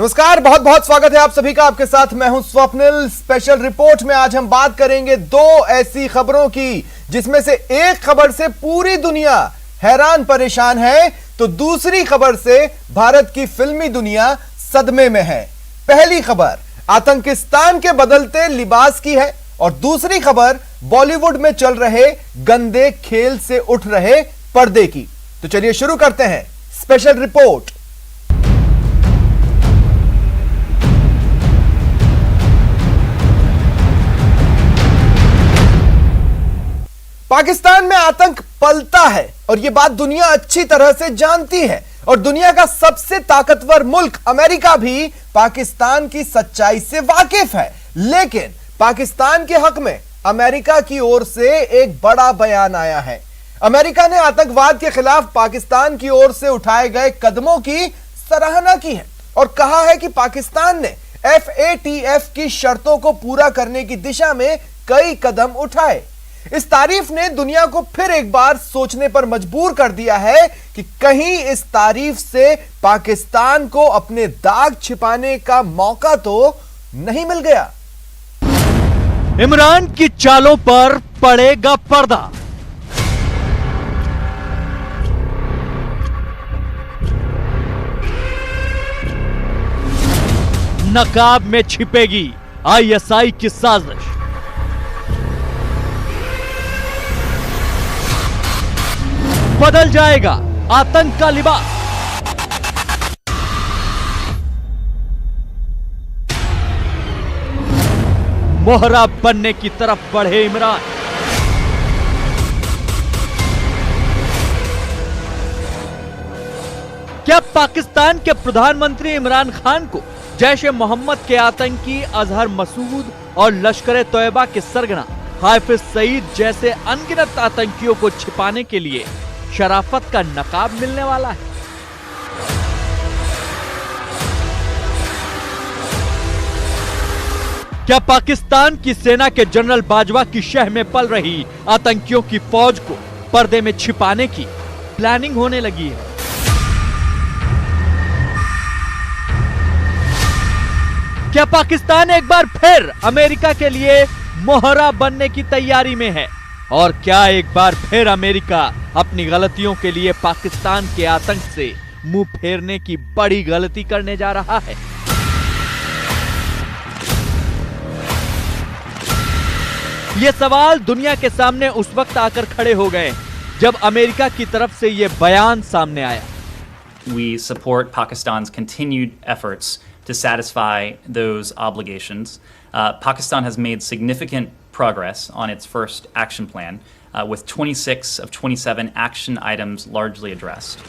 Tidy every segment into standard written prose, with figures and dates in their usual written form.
नमस्कार, बहुत बहुत स्वागत है आप सभी का। आपके साथ मैं हूं स्वप्निल। स्पेशल रिपोर्ट में आज हम बात करेंगे दो ऐसी खबरों की जिसमें से एक खबर से पूरी दुनिया हैरान परेशान है तो दूसरी खबर से भारत की फिल्मी दुनिया सदमे में है। पहली खबर आतंकिस्तान के बदलते लिबास की है और दूसरी खबर बॉलीवुड में चल रहे गंदे खेल से उठ रहे पर्दे की। तो चलिए शुरू करते हैं स्पेशल रिपोर्ट। पाकिस्तान में आतंक पलता है और यह बात दुनिया अच्छी तरह से जानती है और दुनिया का सबसे ताकतवर मुल्क अमेरिका भी पाकिस्तान की सच्चाई से वाकिफ है। लेकिन पाकिस्तान के हक में अमेरिका की ओर से एक बड़ा बयान आया है। अमेरिका ने आतंकवाद के खिलाफ पाकिस्तान की ओर से उठाए गए कदमों की सराहना की है और कहा है कि पाकिस्तान ने FATF की शर्तों को पूरा करने की दिशा में कई कदम उठाए। इस तारीफ ने दुनिया को फिर एक बार सोचने पर मजबूर कर दिया है कि कहीं इस तारीफ से पाकिस्तान को अपने दाग छिपाने का मौका तो नहीं मिल गया। इमरान की चालों पर पड़ेगा पर्दा। नकाब में छिपेगी ISI की साजिश। बदल जाएगा आतंक का लिबास। मोहरा बनने की तरफ बढ़े इमरान। क्या पाकिस्तान के प्रधानमंत्री इमरान खान को जैश ए मोहम्मद के आतंकी अजहर मसूद और लश्कर तोयबा के सरगना हाफिज सईद जैसे अनगिनत आतंकियों को छिपाने के लिए शराफत का नकाब मिलने वाला है? क्या पाकिस्तान की सेना के जनरल बाजवा की शह में पल रही आतंकियों की फौज को पर्दे में छिपाने की प्लानिंग होने लगी है? क्या पाकिस्तान एक बार फिर अमेरिका के लिए मोहरा बनने की तैयारी में है? और क्या एक बार फिर अमेरिका अपनी गलतियों के लिए पाकिस्तान के आतंक से मुंह फेरने की बड़ी गलती करने जा रहा है? ये सवाल दुनिया के सामने उस वक्त आकर खड़े हो गए जब अमेरिका की तरफ से ये बयान सामने आया। We support Pakistan's continued efforts to satisfy those obligations. Pakistan has made significant progress on its first action plan, with 26 of 27 action items largely addressed.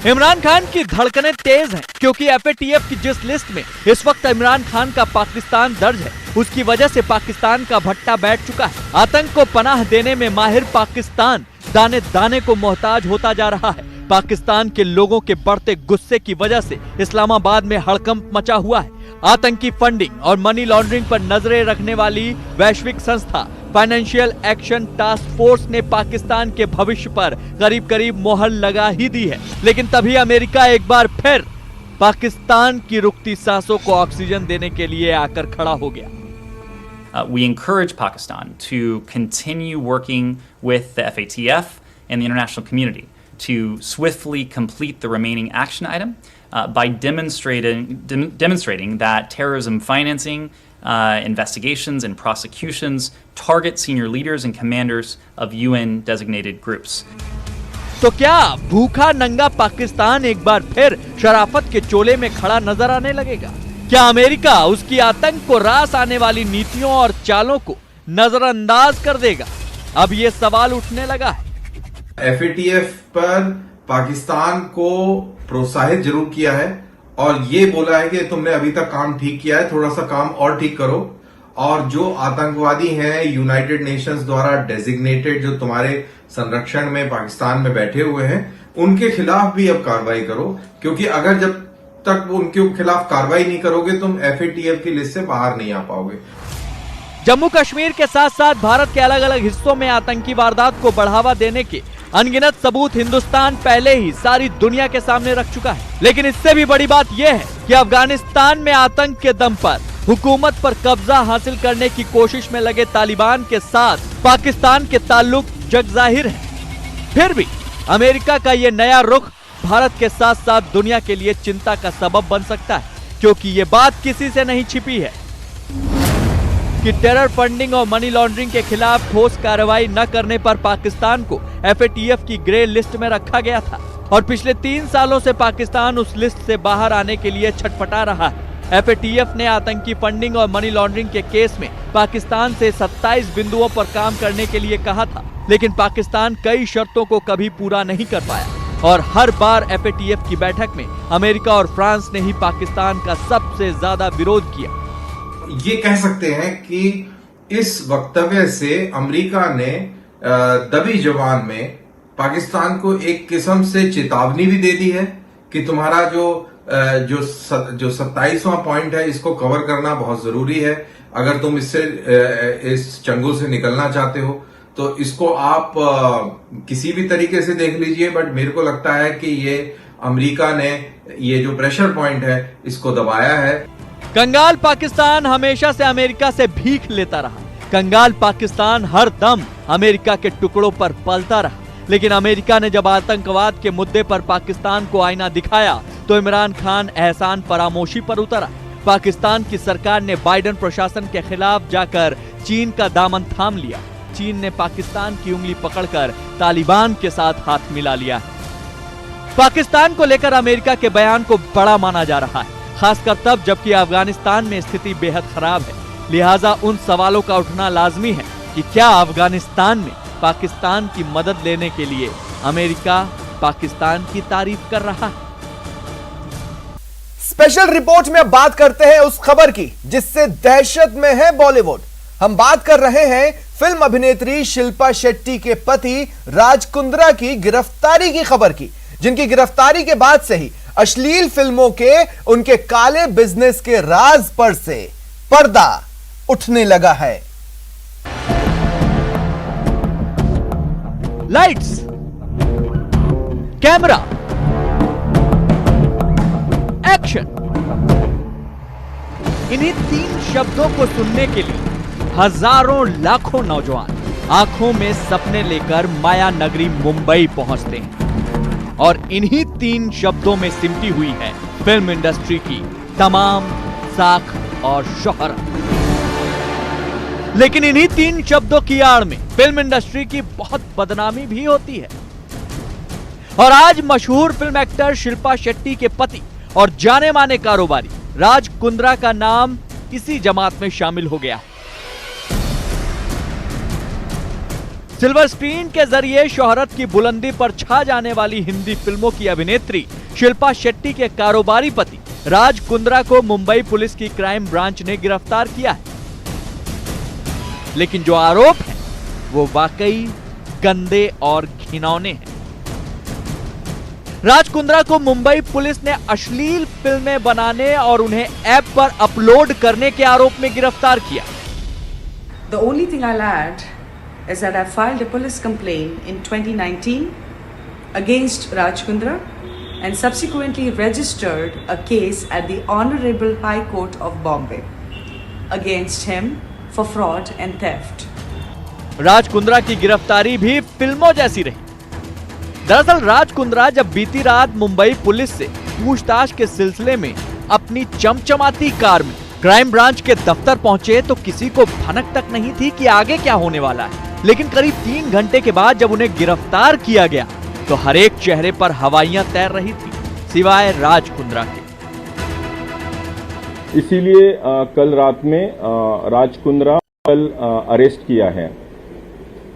Imran Khan की धड़कनें तेज हैं क्योंकि FATF की जिस लिस्ट में इस वक्त इमरान खान का पाकिस्तान दर्ज है उसकी वजह से पाकिस्तान का भट्टा बैठ चुका है। आतंक को पनाह देने में माहिर पाकिस्तान दाने दाने को मोहताज होता जा रहा है। पाकिस्तान के लोगों के बढ़ते गुस्से की वजह से इस्लामाबाद में हड़कंप मचा हुआ है। आतंकी फंडिंग और मनी लॉन्ड्रिंग पर नजरें रखने वाली वैश्विक संस्था फाइनेंशियल एक्शन टास्क फोर्स ने पाकिस्तान के भविष्य पर करीब करीब मोहर लगा ही दी है। लेकिन तभी अमेरिका एक बार फिर पाकिस्तान की रुकती सांसों को ऑक्सीजन देने के लिए आकर खड़ा हो गया। We encourage Pakistan to continue working with the FATF and the international community to swiftly complete the remaining action item by demonstrating that terrorism financing, investigations and prosecutions target senior leaders and commanders of UN designated groups. तो क्या भूखा नंगा पाकिस्तान एक बार फिर शराफत के चोले में खड़ा नजर आने लगेगा? क्या अमेरिका उसकी आतंक को रास आने वाली नीतियों और चालों को नजरअंदाज कर देगा? अब ये सवाल उठने लगा है। FATF पर पाकिस्तान को प्रोत्साहित जरूर किया है और ये बोला है कि तुमने अभी तक काम ठीक किया है, थोड़ा सा काम और ठीक करो, और जो आतंकवादी हैं यूनाइटेड नेशंस द्वारा डेजिग्नेटेड जो तुम्हारे संरक्षण में पाकिस्तान में बैठे हुए हैं उनके खिलाफ भी अब कार्रवाई करो, क्योंकि अगर जब तक उनके खिलाफ कार्रवाई नहीं करोगे तुम FATF की लिस्ट से बाहर नहीं आ पाओगे। जम्मू कश्मीर के साथ साथ भारत के अलग अलग हिस्सों में आतंकी वारदात को बढ़ावा देने के अनगिनत सबूत हिंदुस्तान पहले ही सारी दुनिया के सामने रख चुका है। लेकिन इससे भी बड़ी बात यह है कि अफगानिस्तान में आतंक के दम पर हुकूमत पर कब्जा हासिल करने की कोशिश में लगे तालिबान के साथ पाकिस्तान के ताल्लुक जगजाहिर है। फिर भी अमेरिका का ये नया रुख भारत के साथ साथ दुनिया के लिए चिंता का सबब बन सकता है, क्योंकि ये बात किसी से नहीं छिपी है कि टेरर फंडिंग और मनी लॉन्ड्रिंग के खिलाफ ठोस कार्रवाई न करने पर पाकिस्तान को FATF की ग्रे लिस्ट में रखा गया था और पिछले 3 सालों से पाकिस्तान उस लिस्ट से बाहर आने के लिए छटपटा रहा है। FATF ने आतंकी फंडिंग और मनी लॉन्ड्रिंग के केस में पाकिस्तान से 27 बिंदुओं पर काम करने के लिए कहा था, लेकिन पाकिस्तान कई शर्तों को कभी पूरा नहीं कर पाया और हर बार FATF की बैठक में अमेरिका और फ्रांस ने ही पाकिस्तान का सबसे ज्यादा विरोध किया। ये कह सकते हैं कि इस वक्तव्य से अमेरिका ने दबी जबान में पाकिस्तान को एक किस्म से चेतावनी भी दे दी है कि तुम्हारा जो 27वां पॉइंट है इसको कवर करना बहुत जरूरी है। अगर तुम इस चंगुल से निकलना चाहते हो तो इसको आप किसी भी तरीके से देख लीजिए, बट मेरे को लगता है कि ये अमेरिका ने ये जो प्रेशर पॉइंट है इसको दबाया है। कंगाल पाकिस्तान हमेशा से अमेरिका से भीख लेता रहा। कंगाल पाकिस्तान हर दम अमेरिका के टुकड़ों पर पलता रहा, लेकिन अमेरिका ने जब आतंकवाद के मुद्दे पर पाकिस्तान को आईना दिखाया तो इमरान खान एहसान फरामोशी पर उतरा। पाकिस्तान की सरकार ने बाइडेन प्रशासन के खिलाफ जाकर चीन का दामन थाम लिया। चीन ने पाकिस्तान की उंगली पकड़कर तालिबान के साथ हाथ मिला लिया है। पाकिस्तान को लेकर अमेरिका के बयान को बड़ा माना जा रहा है, खासकर तब जबकि अफगानिस्तान में स्थिति बेहद खराब है। लिहाजा उन सवालों का उठना लाजमी है कि क्या अफगानिस्तान में पाकिस्तान की मदद लेने के लिए अमेरिका पाकिस्तान की तारीफ कर रहा है। स्पेशल रिपोर्ट में अब बात करते हैं उस खबर की जिससे दहशत में है बॉलीवुड। हम बात कर रहे हैं फिल्म अभिनेत्री शिल्पा शेट्टी के पति राज कुंद्रा की गिरफ्तारी की खबर की, जिनकी गिरफ्तारी के बाद से ही अश्लील फिल्मों के उनके काले बिजनेस के राज पर से पर्दा उठने लगा है। लाइट्स, कैमरा, एक्शन, इन्हीं 3 शब्दों को सुनने के लिए हजारों लाखों नौजवान आंखों में सपने लेकर माया नगरी मुंबई पहुंचते हैं और इन्हीं 3 शब्दों में सिमटी हुई है फिल्म इंडस्ट्री की तमाम साख और शोहरत। लेकिन इन्हीं 3 शब्दों की आड़ में फिल्म इंडस्ट्री की बहुत बदनामी भी होती है और आज मशहूर फिल्म एक्टर शिल्पा शेट्टी के पति और जाने माने कारोबारी राज कुंद्रा का नाम इसी जमात में शामिल हो गया है। सिल्वर स्क्रीन के जरिए शोहरत की बुलंदी पर छा जाने वाली हिंदी फिल्मों की अभिनेत्री शिल्पा शेट्टी के कारोबारी पति राज कुंद्रा को मुंबई पुलिस की क्राइम ब्रांच ने गिरफ्तार किया है। लेकिन जो आरोप है वो वाकई गंदे और घिनौने हैं। राज कुंद्रा को मुंबई पुलिस ने अश्लील फिल्में बनाने और उन्हें ऐप पर अपलोड करने के आरोप में गिरफ्तार किया। The only thing I'll add is that I filed a police complaint in 2019 against Raj Kundra and subsequently registered a case at the Honorable High Court of Bombay against him for fraud and theft. Raj Kundra की गिरफ्तारी भी फिल्मों जैसी रही। दरअसल राज कुंद्रा जब बीती रात मुंबई पुलिस से पूछताछ के सिलसिले में अपनी चमचमाती कार में क्राइम ब्रांच के दफ्तर पहुंचे तो किसी को भनक तक नहीं थी कि आगे क्या होने वाला है। लेकिन करीब 3 घंटे के बाद जब उन्हें गिरफ्तार किया गया तो हर एक चेहरे पर हवाइयां तैर रही थी सिवाय राज कुंद्रा के। इसीलिए कल रात में राज कुंद्रा कल अरेस्ट किया है।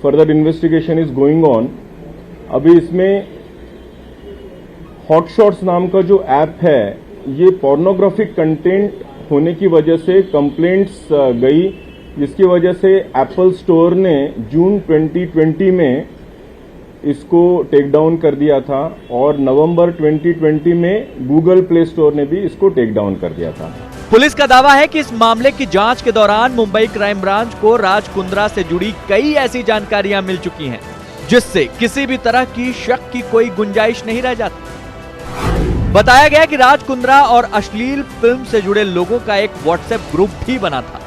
Further investigation is going on. अभी इसमें हॉटशॉट्स नाम का जो ऐप है ये पोर्नोग्राफिक कंटेंट होने की वजह से कंप्लेंट्स गई, जिसकी वजह से एप्पल स्टोर ने जून 2020 में इसको टेक डाउन कर दिया था और नवंबर 2020 में गूगल प्ले स्टोर ने भी इसको टेक डाउन कर दिया था। पुलिस का दावा है कि इस मामले की जांच के दौरान मुंबई क्राइम ब्रांच को राज कुंद्रा से जुड़ी कई ऐसी जानकारियां मिल चुकी हैं जिससे किसी भी तरह की शक की कोई गुंजाइश नहीं रह जाती। बताया गया कि राज कुंद्रा और अश्लील फिल्म से जुड़े लोगों का एक व्हाट्सएप ग्रुप भी बना था।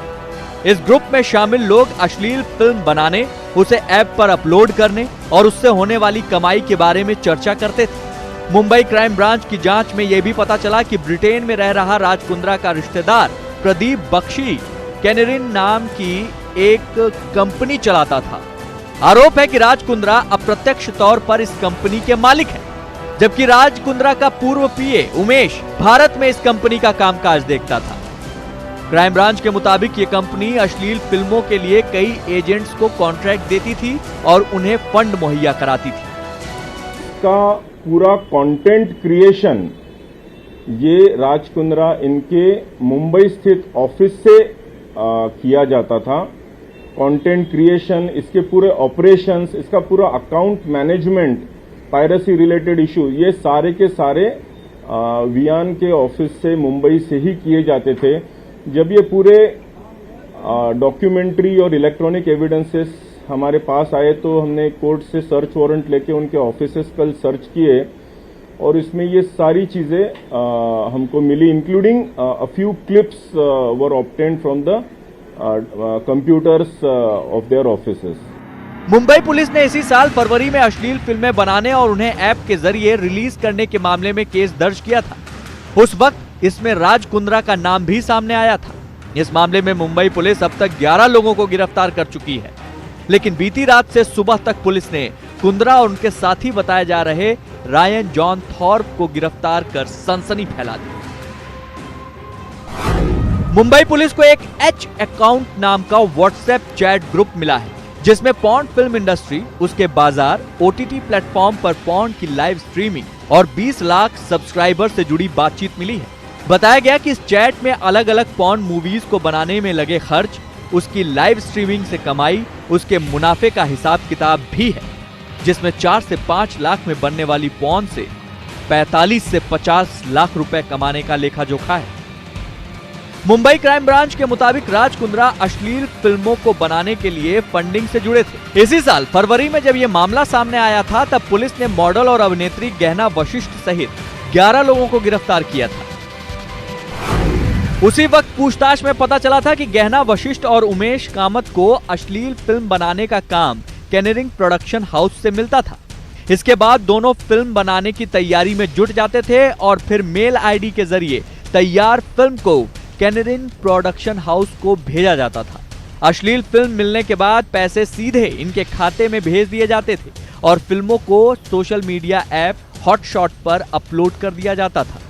इस ग्रुप में शामिल लोग अश्लील फिल्म बनाने, उसे ऐप पर अपलोड करने और उससे होने वाली कमाई के बारे में चर्चा करते थे। मुंबई क्राइम ब्रांच की जांच में यह भी पता चला कि ब्रिटेन में रह रहा राज कुंद्रा का रिश्तेदार प्रदीप बख्शी कैनेरिन नाम की एक कंपनी चलाता था। आरोप है कि राज कुंद्रा अप्रत्यक्ष तौर पर इस कंपनी के मालिक हैं, जबकि राज कुंद्रा का पूर्व पीए उमेश भारत में इस कंपनी का कामकाज देखता था। क्राइम ब्रांच के मुताबिक ये कंपनी अश्लील फिल्मों के लिए कई एजेंट्स को कॉन्ट्रैक्ट देती थी और उन्हें फंड मुहैया कराती थी। का पूरा कंटेंट क्रिएशन ये राज कुंद्रा इनके मुंबई स्थित ऑफिस से किया जाता था। कंटेंट क्रिएशन, इसके पूरे ऑपरेशंस, इसका पूरा account management, piracy related issue, ये सारे के सारे वियान के ऑफिस से मुंबई से ही किए जाते थे। जब ये पूरे डॉक्यूमेंट्री और इलेक्ट्रॉनिक एविडेंसेस हमारे पास आए तो हमने कोर्ट से सर्च वारंट लेके उनके ऑफिसेस कल सर्च किए और इसमें ये सारी चीजें हमको मिली, including a few clips were obtained from the computers of their offices. Mumbai police ने इसी साल फरवरी में अश्लील फिल्में बनाने और उन्हें ऐप के जरिए रिलीज करने के मामले में केस दर्ज किया था। उस वक्त इसमें राज कुंद्रा का नाम भी सामने आया था। इस मामले में मुंबई पुलिस अब तक 11 लोगों को गिरफ्तार कर चुकी है, लेकिन बीती रात से सुबह तक पुलिस ने कुंद्रा और उनके साथी बताए जा रहे रायन जॉन थॉर्प को गिरफ्तार कर सनसनी फैला दी। मुंबई पुलिस को एक एच अकाउंट नाम का व्हाट्सएप चैट ग्रुप मिला है, जिसमें पॉर्न फिल्म इंडस्ट्री, उसके बाजार, ओटीटी प्लेटफॉर्म पर पॉर्न की लाइव स्ट्रीमिंग और 20 लाख सब्सक्राइबर से जुड़ी बातचीत मिली है। बताया गया कि इस चैट में अलग अलग पॉर्न मूवीज को बनाने में लगे खर्च, उसकी लाइव स्ट्रीमिंग से कमाई, उसके मुनाफे का हिसाब किताब भी है, जिसमें 4 से 5 लाख में बनने वाली पॉर्न से 45 से 50 लाख रुपए कमाने का लेखा जोखा है। मुंबई क्राइम ब्रांच के मुताबिक राज कुंद्रा अश्लील फिल्मों को बनाने के लिए फंडिंग से जुड़े थे। इसी साल फरवरी में जब यह मामला सामने आया था, तब पुलिस ने मॉडल और अभिनेत्री गहना वशिष्ठ सहित 11 लोगों को गिरफ्तार किया था। उसी वक्त पूछताछ में पता चला था कि गहना वशिष्ठ और उमेश कामत को अश्लील फिल्म बनाने का काम कैनेरिन प्रोडक्शन हाउस से मिलता था। इसके बाद दोनों फिल्म बनाने की तैयारी में जुट जाते थे और फिर मेल आईडी के जरिए तैयार फिल्म को कैनेरिन प्रोडक्शन हाउस को भेजा जाता था। अश्लील फिल्म मिलने के बाद पैसे सीधे इनके खाते में भेज दिए जाते थे और फिल्मों को सोशल मीडिया ऐप हॉटशॉट पर अपलोड कर दिया जाता था।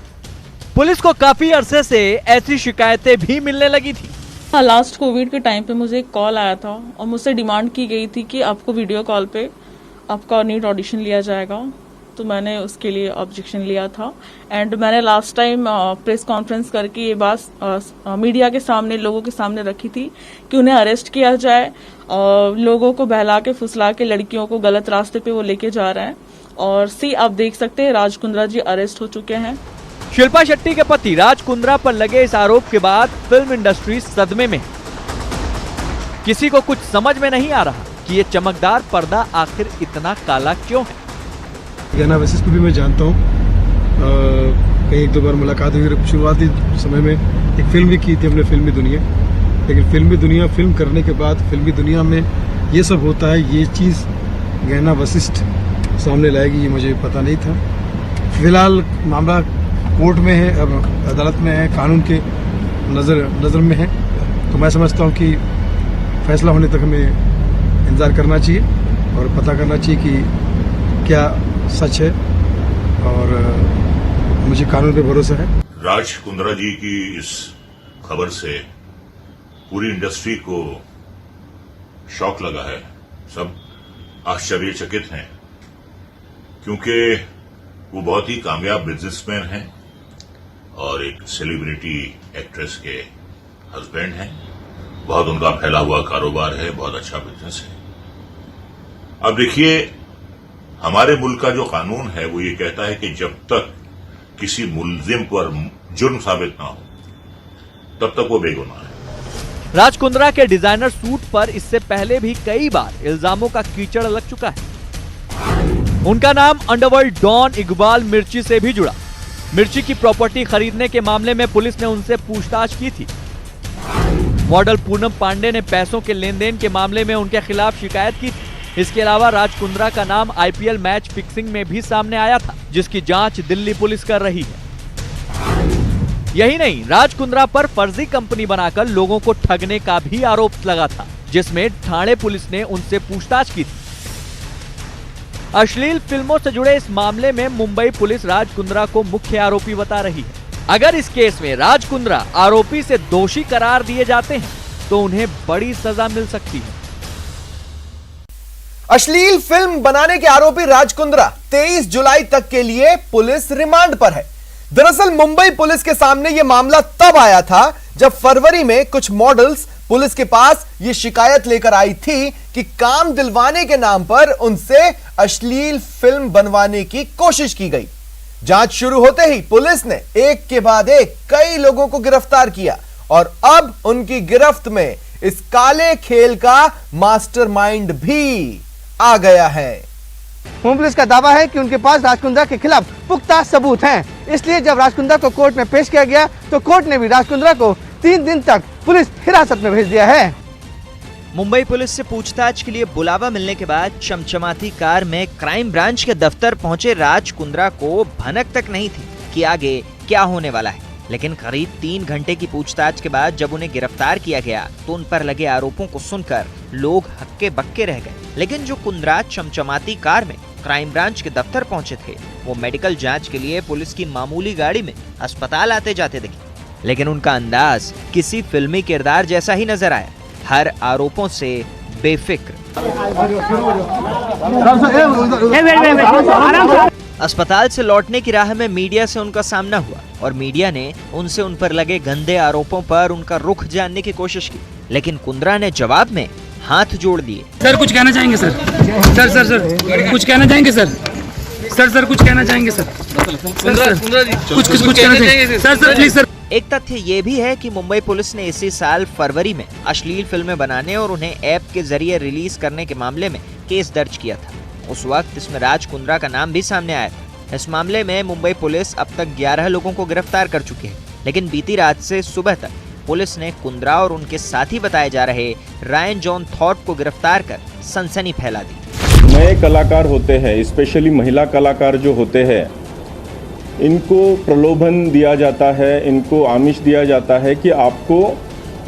पुलिस को काफी अरसे से ऐसी शिकायतें भी मिलने लगी थी। हाँ, लास्ट कोविड के टाइम पे मुझे एक कॉल आया था और मुझसे डिमांड की गई थी कि आपको वीडियो कॉल पे आपका नीट ऑडिशन लिया जाएगा, तो मैंने उसके लिए ऑब्जेक्शन लिया था। एंड मैंने लास्ट टाइम प्रेस कॉन्फ्रेंस करके ये बात मीडिया के सामने, लोगों के सामने रखी थी कि उन्हें अरेस्ट किया जाए। लोगों को बहला के फुसला के लड़कियों को गलत रास्ते पे वो लेके जा रहे हैं। और आप देख सकते हैं राज कुंद्रा जी अरेस्ट हो चुके हैं। शिल्पा शेट्टी के पति राज कुंद्रा पर लगे इस आरोप के बाद फिल्म इंडस्ट्री सदमे में है। किसी को कुछ समझ में नहीं आ रहा कि ये चमकदार पर्दा आखिर इतना काला क्यों है। गहना वशिष्ठ को भी मैं जानता हूँ, कहीं 1-2 बार मुलाकात हुई। शुरुआती समय में एक फिल्म भी की थी हमने, फिल्मी दुनिया। लेकिन फिल्मी दुनिया फिल्म करने के बाद फिल्मी दुनिया में ये सब होता है, ये चीज़ गहना वशिष्ठ सामने लाएगी ये मुझे पता नहीं था। फिलहाल मामला कोर्ट में है, अब अदालत में है, कानून के नज़र में है, तो मैं समझता हूँ कि फैसला होने तक हमें इंतज़ार करना चाहिए और पता करना चाहिए कि क्या सच है, और मुझे कानून पे भरोसा है। राज कुंद्रा जी की इस खबर से पूरी इंडस्ट्री को शॉक लगा है। सब आश्चर्यचकित हैं, क्योंकि वो बहुत ही कामयाब बिजनेसमैन हैं और एक सेलिब्रिटी एक्ट्रेस के हस्बैंड हैं। बहुत उनका फैला हुआ कारोबार है, बहुत अच्छा बिजनेस है। अब देखिए, हमारे मुल्क का जो कानून है वो ये कहता है कि जब तक किसी मुलजिम पर जुर्म साबित ना हो तब तक वो बेगुनाह है। राज कुंद्रा के डिजाइनर सूट पर इससे पहले भी कई बार इल्जामों का कीचड़ लग चुका है। उनका नाम अंडरवर्ल्ड डॉन इकबाल मिर्ची से भी जुड़ा। मिर्ची की प्रॉपर्टी खरीदने के मामले में पुलिस ने उनसे पूछताछ की थी। मॉडल पूनम पांडे ने पैसों के लेन देन के मामले में उनके खिलाफ शिकायत की थी। इसके अलावा राज कुंद्रा का नाम आईपीएल मैच फिक्सिंग में भी सामने आया था, जिसकी जांच दिल्ली पुलिस कर रही है। यही नहीं, राज कुंद्रा पर फर्जी कंपनी बनाकर लोगों को ठगने का भी आरोप लगा था, जिसमें ठाणे पुलिस ने उनसे पूछताछ की थी। अश्लील फिल्मों से जुड़े इस मामले में मुंबई पुलिस राज कुंद्रा को मुख्य आरोपी बता रही है। अगर इस केस में राज कुंद्रा आरोपी से दोषी करार दिए जाते हैं तो उन्हें बड़ी सजा मिल सकती है। अश्लील फिल्म बनाने के आरोपी राज कुंद्रा 23 जुलाई तक के लिए पुलिस रिमांड पर है। दरअसल मुंबई पुलिस के सामने यह मामला तब आया था जब फरवरी में कुछ मॉडल्स पुलिस के पास यह शिकायत लेकर आई थी कि काम दिलवाने के नाम पर उनसे अश्लील फिल्म बनवाने की कोशिश की गई। जांच शुरू होते ही पुलिस ने एक के बाद एक कई लोगों को गिरफ्तार किया और अब उनकी गिरफ्त में इस काले खेल का मास्टरमाइंड भी आ गया है। मुंबई पुलिस का दावा है कि उनके पास राज कुंद्रा के खिलाफ पुख्ता सबूत हैं। इसलिए जब राज कुंद्रा को कोर्ट में पेश किया गया तो कोर्ट ने भी राज कुंद्रा को 3 दिन तक पुलिस हिरासत में भेज दिया है। मुंबई पुलिस से पूछताछ के लिए बुलावा मिलने के बाद चमचमाती कार में क्राइम ब्रांच के दफ्तर पहुंचे राज कुंद्रा को भनक तक नहीं थी कि आगे क्या होने वाला है। लेकिन करीब 3 घंटे की पूछताछ के बाद जब उन्हें गिरफ्तार किया गया तो उन पर लगे आरोपों को सुनकर लोग हक्के बक्के रह गए। लेकिन जो कुंद्रा चमचमाती कार में क्राइम ब्रांच के दफ्तर पहुंचे थे, वो मेडिकल जांच के लिए पुलिस की मामूली गाड़ी में अस्पताल आते जाते दिखे। लेकिन उनका अंदाज किसी फिल्मी किरदार जैसा ही नजर आया, हर आरोपों से बेफिक्र। अस्पताल से लौटने की राह में मीडिया से उनका सामना हुआ और मीडिया ने उनसे उन पर लगे गंदे आरोपों पर उनका रुख जानने की कोशिश की। लेकिन कुंद्रा ने जवाब में हाथ जोड़ दिए। सर कुछ कहना चाहेंगे सर? सर कुछ कहना चाहेंगे सर? सर कुछ कहना चाहेंगे सर? कुछ कहना चाहेंगे सर प्लीज सर। एक तथ्य ये भी है कि मुंबई पुलिस ने इसी साल फरवरी में अश्लील फिल्में बनाने और उन्हें ऐप के जरिए रिलीज करने के मामले में केस दर्ज किया था। उस वक्त इसमें राज कुंद्रा का नाम भी सामने आया था। इस मामले में मुंबई पुलिस अब तक 11 लोगों को गिरफ्तार कर चुकी है। लेकिन बीती रात से सुबह तक पुलिस ने कुंद्रा और उनके साथी बताए जा रहे रायन जॉन थॉर्प को गिरफ्तार कर सनसनी फैला दी। नए कलाकार होते हैं, स्पेशली महिला कलाकार जो होते हैं, इनको प्रलोभन दिया जाता है, इनको आमिष दिया जाता है कि आपको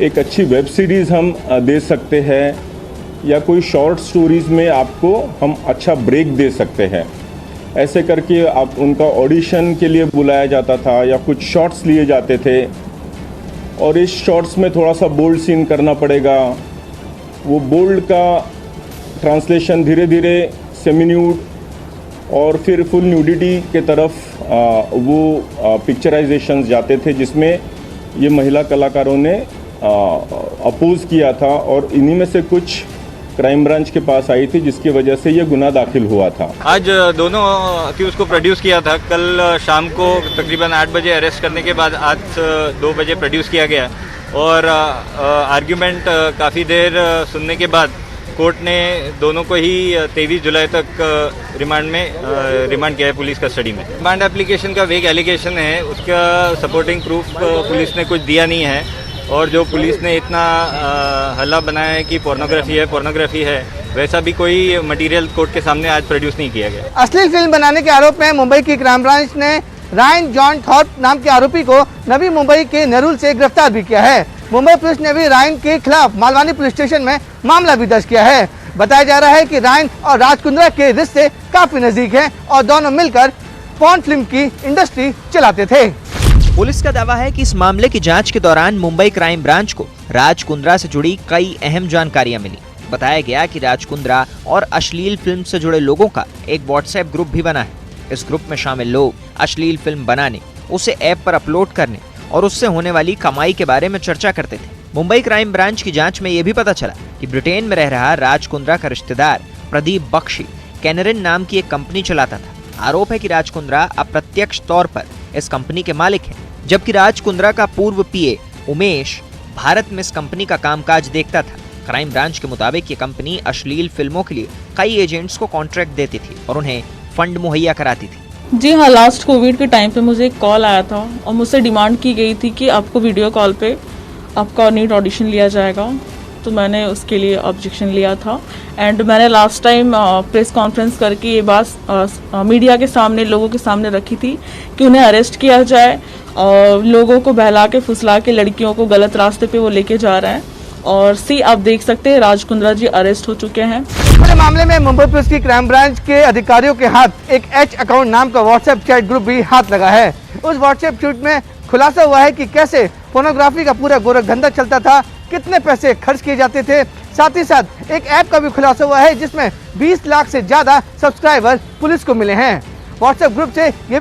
एक अच्छी वेब सीरीज़ हम दे सकते हैं या कोई शॉर्ट स्टोरीज़ में आपको हम अच्छा ब्रेक दे सकते हैं। ऐसे करके आप उनका ऑडिशन के लिए बुलाया जाता था या कुछ शॉर्ट्स लिए जाते थे और इस शॉर्ट्स में थोड़ा सा बोल्ड सीन करना पड़ेगा। वो बोल्ड का ट्रांसलेशन धीरे धीरे सेमी न्यूड और फिर फुल न्यूडिटी के तरफ वो पिक्चराइजेशंस जाते थे, जिसमें ये महिला कलाकारों ने अपोज किया था और इन्हीं में से कुछ क्राइम ब्रांच के पास आई थी, जिसकी वजह से ये गुनाह दाखिल हुआ था। आज दोनों अक्यूज को प्रोड्यूस किया था। कल शाम को तकरीबन 8 बजे अरेस्ट करने के बाद आज 2 बजे प्रोड्यूस किया गया और आर्ग्यूमेंट काफ़ी देर सुनने के बाद कोर्ट ने दोनों को ही 23 जुलाई तक रिमांड किया है पुलिस कस्टडी में। रिमांड एप्लीकेशन का वेग एलिगेशन है, उसका सपोर्टिंग प्रूफ पुलिस ने कुछ दिया नहीं है और जो पुलिस ने इतना हल्ला बनाया है कि पोर्नोग्राफी है, वैसा भी कोई मटेरियल कोर्ट के सामने आज प्रोड्यूस नहीं किया गया। अश्लील फिल्म बनाने के आरोप में मुंबई की क्राइम ब्रांच ने रायन जॉन थॉर्प नाम के आरोपी को नवी मुंबई के नेरुल से गिरफ्तार भी किया है। मुंबई पुलिस ने भी रायन के खिलाफ मालवानी पुलिस स्टेशन में मामला भी दर्ज किया है। बताया जा रहा है कि रायन और राज कुंद्रा के रिश्ते काफी नजदीक हैं और दोनों मिलकर पॉर्न फिल्म की इंडस्ट्री चलाते थे। पुलिस का दावा है कि इस मामले की जांच के दौरान मुंबई क्राइम ब्रांच को राज कुंद्रा से जुड़ी कई अहम जानकारियां मिली। बताया गया कि राज कुंद्रा और अश्लील फिल्म से जुड़े लोगों का एक व्हाट्सएप ग्रुप भी बना है। इस ग्रुप में शामिल लोग अश्लील फिल्म बनाने, उसे ऐप पर अपलोड करने और उससे होने वाली कमाई के बारे में चर्चा करते थे। मुंबई क्राइम ब्रांच की जांच में यह भी पता चला कि ब्रिटेन में रह रहा राज कुंद्रा का रिश्तेदार प्रदीप बख्शी कैनरिन नाम की एक कंपनी चलाता था। आरोप है कि राज कुंद्रा अप्रत्यक्ष तौर पर इस कंपनी के मालिक हैं, जबकि राज कुंद्रा का पूर्व पीए उमेश भारत में इस कंपनी का कामकाज देखता था। क्राइम ब्रांच के मुताबिक ये कंपनी अश्लील फिल्मों के लिए कई एजेंट्स को कॉन्ट्रैक्ट देती थी और उन्हें फंड मुहैया कराती थी। जी हाँ, लास्ट कोविड के टाइम पे मुझे एक कॉल आया था और मुझसे डिमांड की गई थी कि आपको वीडियो कॉल पे आपका नीट ऑडिशन लिया जाएगा। तो मैंने उसके लिए ऑब्जेक्शन लिया था एंड मैंने लास्ट टाइम प्रेस कॉन्फ्रेंस करके ये बात मीडिया के सामने, लोगों के सामने रखी थी कि उन्हें अरेस्ट किया जाए और लोगों को बहला के फुसला के लड़कियों को गलत रास्ते पे वो लेके जा रहे हैं। और आप देख सकते हैं राज कुंद्रा जी अरेस्ट हो चुके हैं। पूरे मामले में मुंबई पुलिस की क्राइम ब्रांच के अधिकारियों के हाथ एक एच अकाउंट नाम का व्हाट्सएप चैट ग्रुप भी हाथ लगा है। उस व्हाट्सएप चैट में खुलासा हुआ है कि कैसे पोर्नोग्राफी का पूरा गोरखधंधा चलता था, कितने पैसे खर्च किए जाते थे। साथ ही साथ एक ऐप का भी खुलासा हुआ है जिसमें 20 लाख से ज्यादा सब्सक्राइबर पुलिस को मिले हैं। व्हाट्सएप ग्रुप से ये